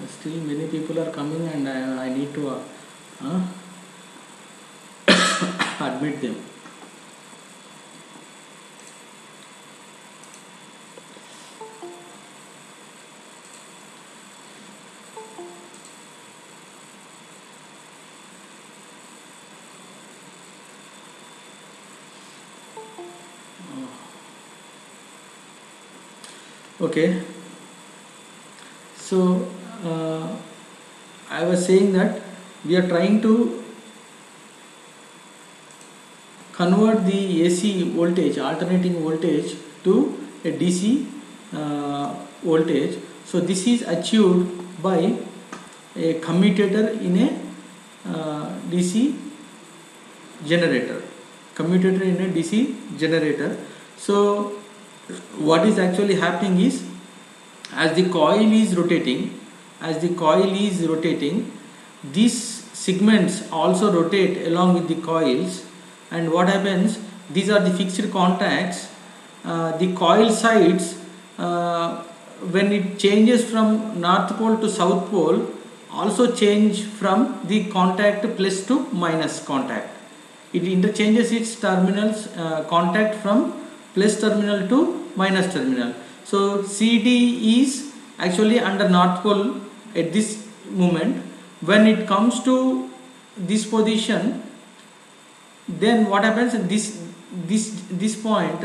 Still many people are coming, and I need to admit them. Okay, so I was saying that we are trying to convert the AC voltage, alternating voltage, to a DC voltage. So this is achieved by a commutator in a DC generator. Commutator in a DC generator. So what is actually happening is, as the coil is rotating, these segments also rotate along with the coils. And what happens, these are the fixed contacts. The coil sides, when it changes from north pole to south pole, also change from the contact plus to minus contact. It interchanges its terminals, contact from plus terminal to minus terminal. So CD is actually under north pole at this moment. When it comes to this position, then what happens, this point,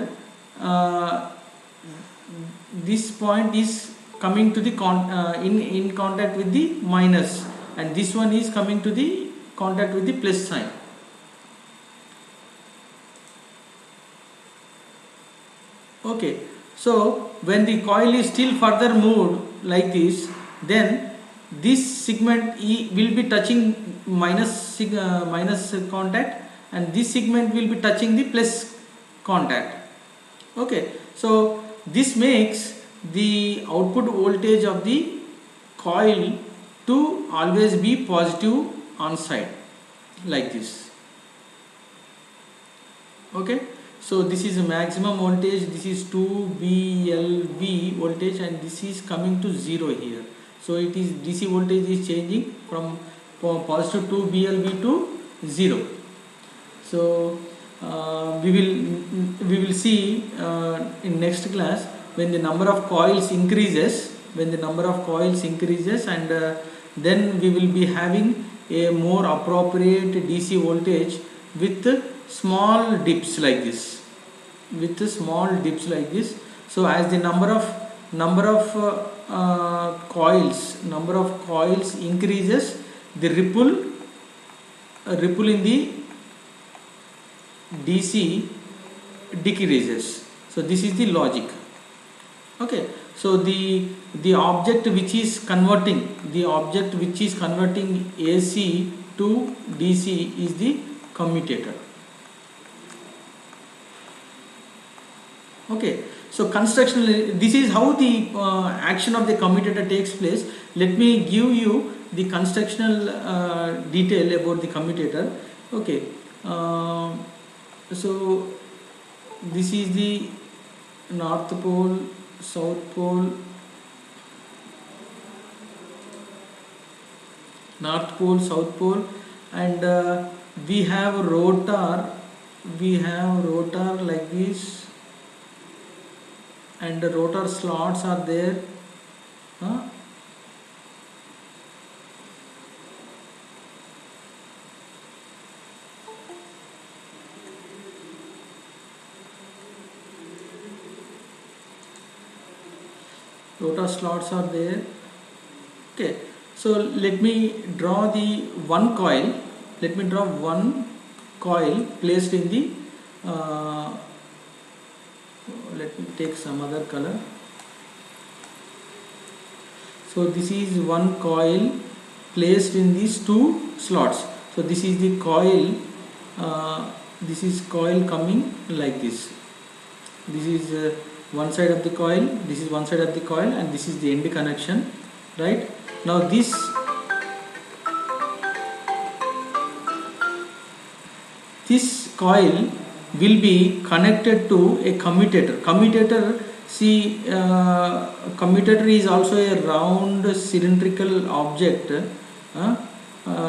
this point is coming to the in contact with the minus, and this one is coming to the contact with the plus sign. Okay, so when the coil is still further moved like this, then this segment E will be touching minus contact, and this segment will be touching the plus contact. Okay, so this makes the output voltage of the coil to always be positive on side, like this. Okay, so this is a maximum voltage, this is 2 VLV voltage, and this is coming to 0 here. So it is DC voltage is changing from positive 2 VLV to 0. So we will see in next class, when the number of coils increases, and then we will be having a more appropriate DC voltage with small dips like this, So as the number of coils increases, the ripple in the DC decreases. So this is the logic. Okay, so the object which is converting AC to DC is the commutator. Okay, so construction, this is how the action of the commutator takes place. Let me give you the constructional detail about the commutator. Okay, so this is the north pole, south pole, and we have rotor like this, and the rotor slots are there. Rotor slots are there. Okay, so let me draw the one coil. Placed in the let me take some other color. So this is one coil placed in these two slots. So this is the coil, this is coil coming like this. This is one side of the coil, this is one side of the coil, and this is the end connection, right? Now this coil will be connected to a commutator. Commutator See, commutator is also a round cylindrical object.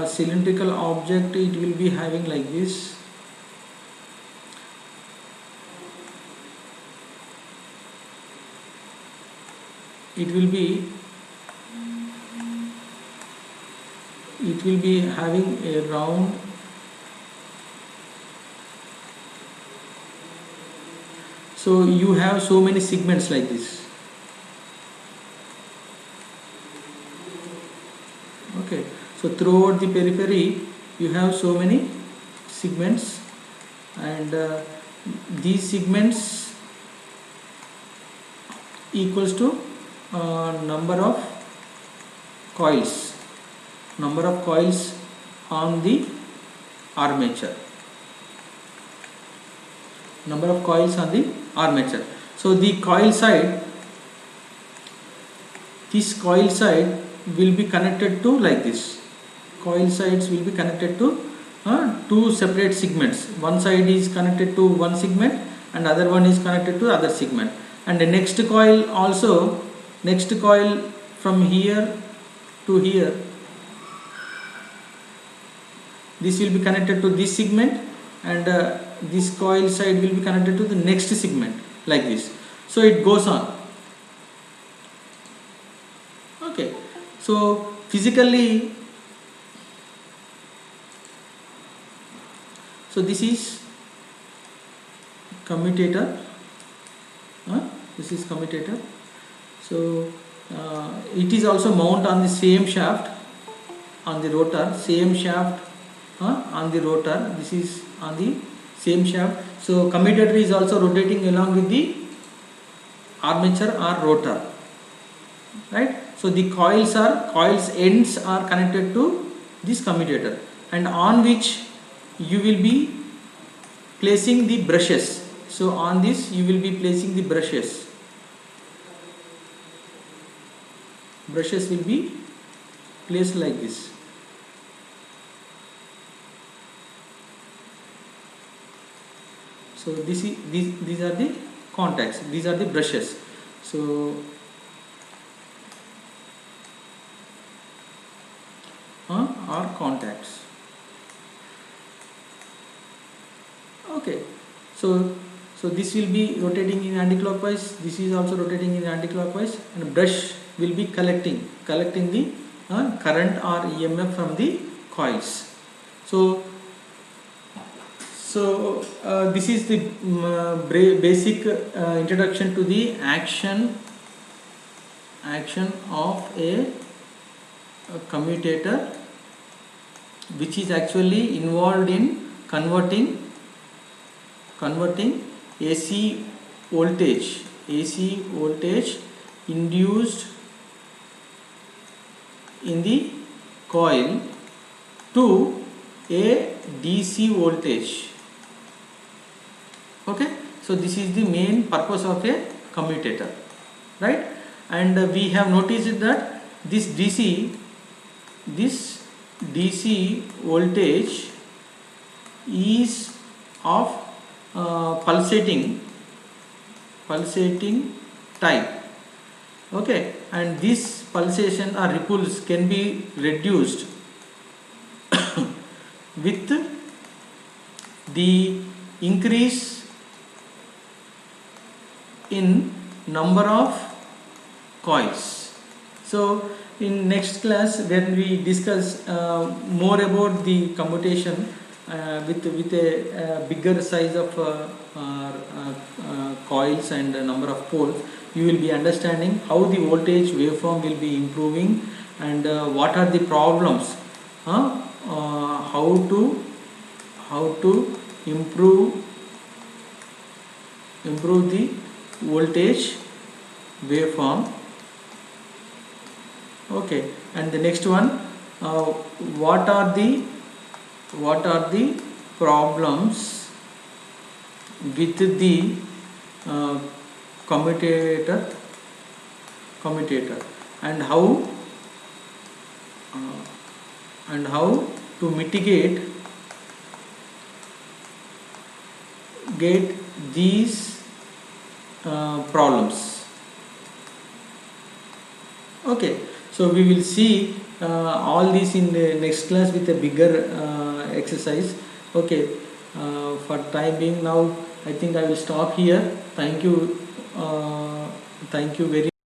Cylindrical object, it will be having like this. It will be having a round. So you have so many segments like this. Okay, so throughout the periphery you have so many segments, and these segments equals to number of coils on the armature. Number of coils on the armature. So the coil side, this coil side will be connected to like this. Coil sides will be connected to two separate segments. One side is connected to one segment and other one is connected to other segment. And the next coil also, next coil from here to here, this will be connected to this segment, and this coil side will be connected to the next segment like this. So it goes on. Okay, so physically, so this is commutator. This is commutator. So it is also mount on the same shaft on the rotor, same shaft on the rotor. This is on the same shaft. So commutator is also rotating along with the armature or rotor, right? So the coils ends are connected to this commutator, and on which you will be placing the brushes. So on this you will be placing the brushes. Brushes will be placed like this. So these are the contacts, these are the brushes. So are contacts. Okay, so this will be rotating in anti-clockwise, this is also rotating in anti-clockwise, and brush will be collecting the current or EMF from the coils. So this is the basic introduction to the action of a commutator, which is actually involved in converting AC voltage induced in the coil to a DC voltage. Okay, so this is the main purpose of a commutator, right? And we have noticed that this DC voltage is of pulsating type. Okay, and this pulsation or ripples can be reduced with the increase in number of coils. So in next class, when we discuss more about the commutation with a bigger size of coils and number of poles, you will be understanding how the voltage waveform will be improving, and what are the problems, how to improve the voltage waveform. Okay, and the next one, what are the problems with the commutator, and how to mitigate these problems. Okay, so we will see all these in the next class with a bigger exercise. Okay, for time being now, I think I will stop here. Thank you very